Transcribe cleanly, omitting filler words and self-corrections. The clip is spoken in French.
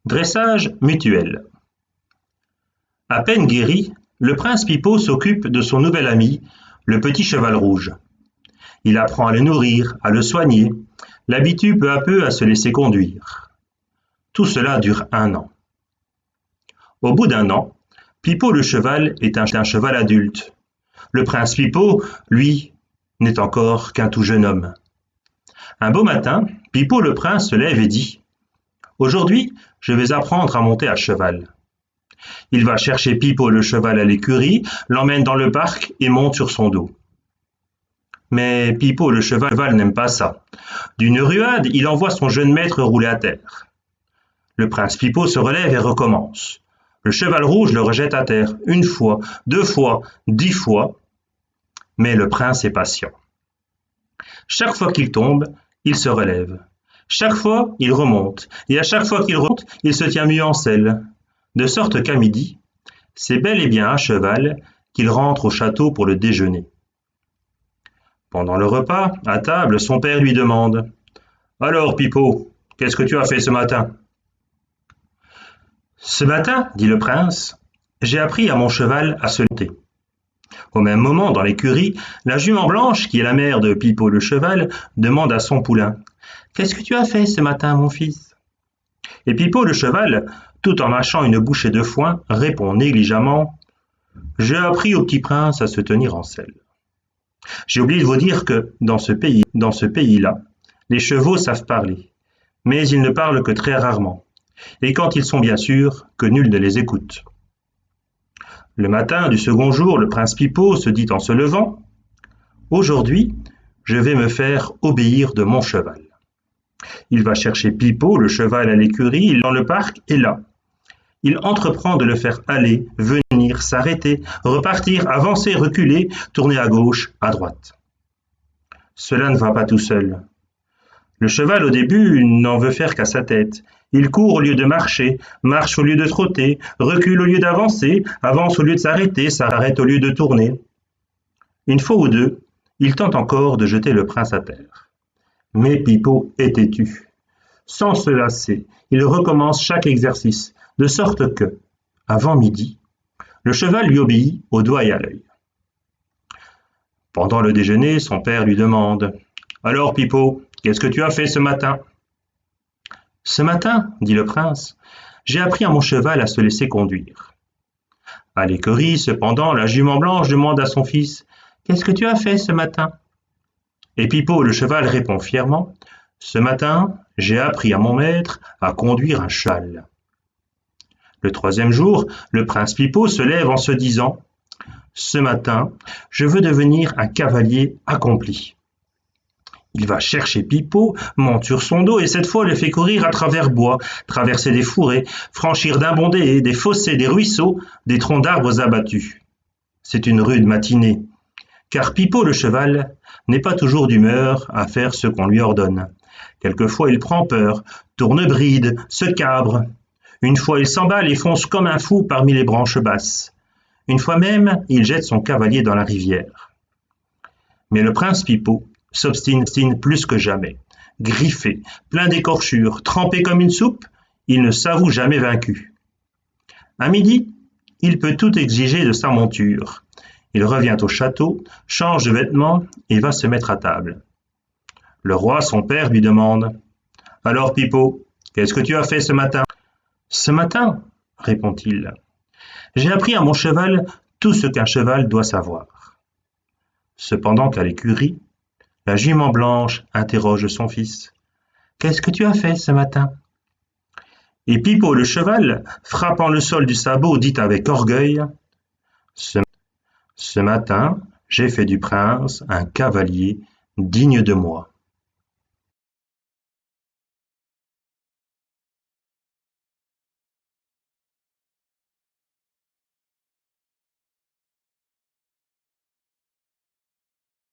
Dressage mutuel. À peine guéri, le prince Pipeau s'occupe de son nouvel ami, le petit cheval rouge. Il apprend à le nourrir, à le soigner, l'habitue peu à peu à se laisser conduire. Tout cela dure 1 an. Au bout d'1 an, Pipeau le cheval est un cheval adulte. Le prince Pipeau, lui, n'est encore qu'un tout jeune homme. Un beau matin, Pipeau le prince se lève et dit « Aujourd'hui, je vais apprendre à monter à cheval. » Il va chercher Pipeau le cheval à l'écurie, l'emmène dans le parc et monte sur son dos. Mais Pipeau le cheval n'aime pas ça. D'une ruade, il envoie son jeune maître rouler à terre. Le prince Pipeau se relève et recommence. Le cheval rouge le rejette à terre 1 fois, 2 fois, 10 fois, mais le prince est patient. Chaque fois qu'il tombe, il se relève. Chaque fois, il remonte, et à chaque fois qu'il remonte, il se tient mieux en selle. De sorte qu'à midi, c'est bel et bien à cheval qu'il rentre au château pour le déjeuner. Pendant le repas, à table, son père lui demande « Alors, Pipeau, qu'est-ce que tu as fait ce matin ?»« Ce matin, dit le prince, j'ai appris à mon cheval à se monter. » Au même moment, dans l'écurie, la jument blanche, qui est la mère de Pipeau le cheval, demande à son poulain « Qu'est-ce que tu as fait ce matin, mon fils ?» Et Pipeau le cheval, tout en mâchant une bouchée de foin, répond négligemment « J'ai appris au petit prince à se tenir en selle. » J'ai oublié de vous dire que, dans ce pays-là, les chevaux savent parler, mais ils ne parlent que très rarement, et quand ils sont bien sûrs que nul ne les écoute. Le matin du second jour, le prince Pipeau se dit en se levant « Aujourd'hui, je vais me faire obéir de mon cheval. » Il va chercher Pipeau, le cheval, à l'écurie, il est dans le parc, et là, il entreprend de le faire aller, venir, s'arrêter, repartir, avancer, reculer, tourner à gauche, à droite. Cela ne va pas tout seul. Le cheval, au début, n'en veut faire qu'à sa tête. Il court au lieu de marcher, marche au lieu de trotter, recule au lieu d'avancer, avance au lieu de s'arrêter, s'arrête au lieu de tourner. Une fois ou deux, il tente encore de jeter le prince à terre. Mais Pipeau est têtu. Sans se lasser, il recommence chaque exercice, de sorte que, avant midi, le cheval lui obéit au doigt et à l'œil. Pendant le déjeuner, son père lui demande « Alors, Pipeau, qu'est-ce que tu as fait ce matin ?»« Ce matin, dit le prince, j'ai appris à mon cheval à se laisser conduire. » À l'écurie, cependant, la jument blanche demande à son fils « Qu'est-ce que tu as fait ce matin ?» Et Pipeau le cheval répond fièrement « Ce matin, j'ai appris à mon maître à conduire un cheval. » Le 3e jour, le prince Pipeau se lève en se disant « Ce matin, je veux devenir un cavalier accompli. » Il va chercher Pipeau, monte sur son dos et cette fois le fait courir à travers bois, traverser des fourrés, franchir d'un bond des haies, des fossés, des ruisseaux, des troncs d'arbres abattus. C'est une rude matinée, car Pipeau le cheval n'est pas toujours d'humeur à faire ce qu'on lui ordonne. Quelquefois il prend peur, tourne bride, se cabre. Une fois il s'emballe et fonce comme un fou parmi les branches basses. Une fois même, il jette son cavalier dans la rivière. Mais le prince Pipeau s'obstine plus que jamais. Griffé, plein d'écorchures, trempé comme une soupe, il ne s'avoue jamais vaincu. À midi, il peut tout exiger de sa monture. Il revient au château, change de vêtements et va se mettre à table. Le roi, son père, lui demande « Alors, Pipeau, qu'est-ce que tu as fait ce matin ?»« Ce matin, répond-il, j'ai appris à mon cheval tout ce qu'un cheval doit savoir. » Cependant qu'à l'écurie, la jument blanche interroge son fils. « Qu'est-ce que tu as fait ce matin ?» Et Pipeau le cheval, frappant le sol du sabot, dit avec orgueil « Ce matin, j'ai fait du prince un cavalier digne de moi. »